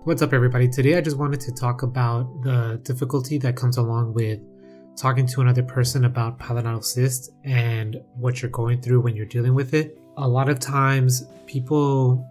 What's up, everybody? Today I just wanted to talk about the difficulty that comes along with talking to another person about pilonidal cyst and what you're going through when you're dealing with it. A lot of times, people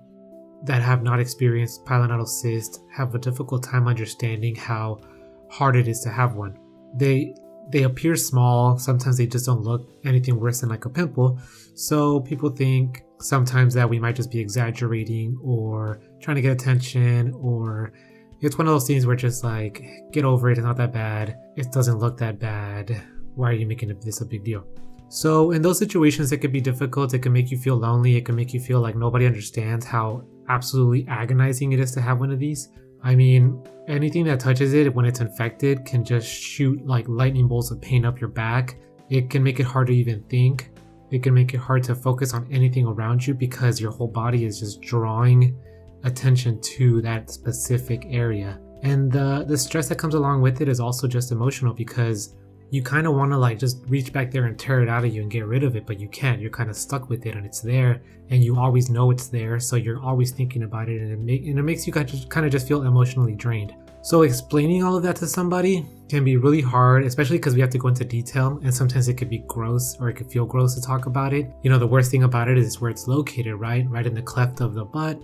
that have not experienced pilonidal cyst have a difficult time understanding how hard it is to have one. They appear small, sometimes they just don't look anything worse than like a pimple, so people think sometimes that we might just be exaggerating or trying to get attention, or it's one of those things where just like, get over it, it's not that bad, it doesn't look that bad, why are you making this a big deal? So in those situations, it could be difficult, it can make you feel lonely, it can make you feel like nobody understands how absolutely agonizing it is to have one of these. I mean, anything that touches it when it's infected can just shoot like lightning bolts of pain up your back. It can make it hard to even think. It can make it hard to focus on anything around you because your whole body is just drawing attention to that specific area. And the stress that comes along with it is also just emotional because you kind of want to like just reach back there and tear it out of you and get rid of it, but you can't. You're kind of stuck with it and it's there and you always know it's there, so you're always thinking about it, and it makes you kind of just feel emotionally drained. So explaining all of that to somebody can be really hard, especially because we have to go into detail, and sometimes it could be gross or it could feel gross to talk about it. You know, the worst thing about it is where it's located, right in the cleft of the butt.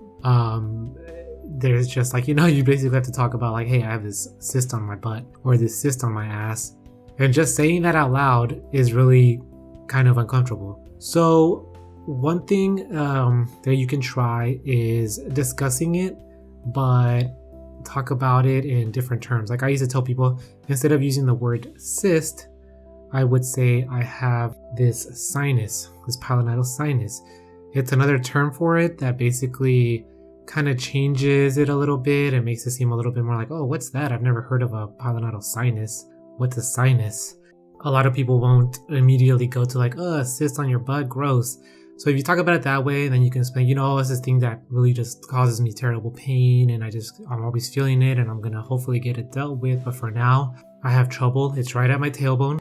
There's just like, you know, you basically have to talk about like, hey, I have this cyst on my butt or this cyst on my ass. And just saying that out loud is really kind of uncomfortable. So one thing that you can try is discussing it, but talk about it in different terms. Like I used to tell people, instead of using the word cyst, I would say I have this sinus, this pilonidal sinus. It's another term for it that basically kind of changes it a little bit and makes it seem a little bit more like, oh, what's that? I've never heard of a pilonidal sinus. What's a sinus? A lot of people won't immediately go to like, oh, a cyst on your butt, gross. So if you talk about it that way, then you can explain, you know, it's this thing that really just causes me terrible pain and I'm always feeling it and I'm gonna hopefully get it dealt with, but for now, I have trouble. It's right at my tailbone.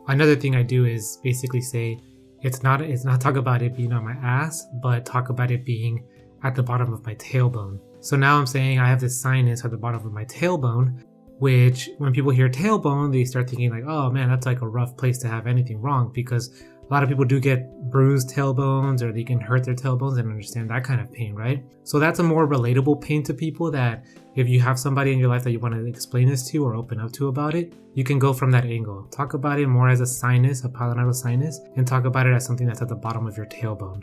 Another thing I do is basically say, it's not talk about it being on my ass, but talk about it being at the bottom of my tailbone. So now I'm saying I have this sinus at the bottom of my tailbone, which when people hear tailbone, they start thinking like, oh man, that's like a rough place to have anything wrong, because a lot of people do get bruised tailbones or they can hurt their tailbones and understand that kind of pain, right? So that's a more relatable pain to people, that if you have somebody in your life that you want to explain this to or open up to about it, you can go from that angle. Talk about it more as a sinus, a pilonidal sinus, and talk about it as something that's at the bottom of your tailbone.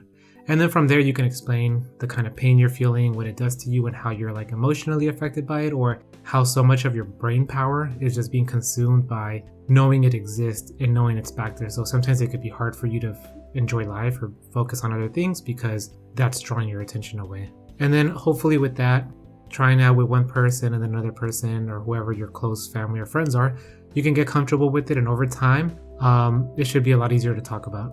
And then from there, you can explain the kind of pain you're feeling, what it does to you, and how you're like emotionally affected by it, or how so much of your brain power is just being consumed by knowing it exists and knowing it's back there. So sometimes it could be hard for you to enjoy life or focus on other things because that's drawing your attention away. And then hopefully with that, trying out with one person and then another person or whoever your close family or friends are, you can get comfortable with it, and over time, it should be a lot easier to talk about.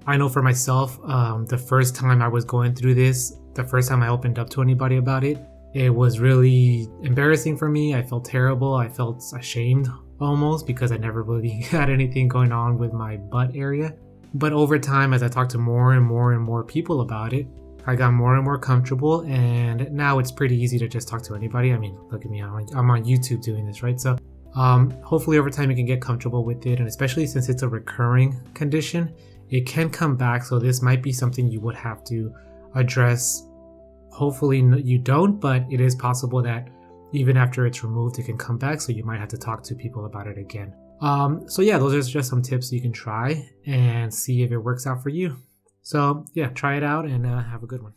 I know for myself, the first time I was going through this, the first time I opened up to anybody about it, it was really embarrassing for me. I felt terrible. I felt ashamed almost because I never really had anything going on with my butt area. But over time, as I talked to more and more people about it, I got more and more comfortable, and now it's pretty easy to just talk to anybody. I mean, look at me, I'm on YouTube doing this, right? So hopefully over time you can get comfortable with it, and especially since it's a recurring condition, it can come back, so this might be something you would have to address. Hopefully you don't, but it is possible that even after it's removed, it can come back, so you might have to talk to people about it again. So yeah, those are just some tips you can try and see if it works out for you. So yeah, try it out and have a good one.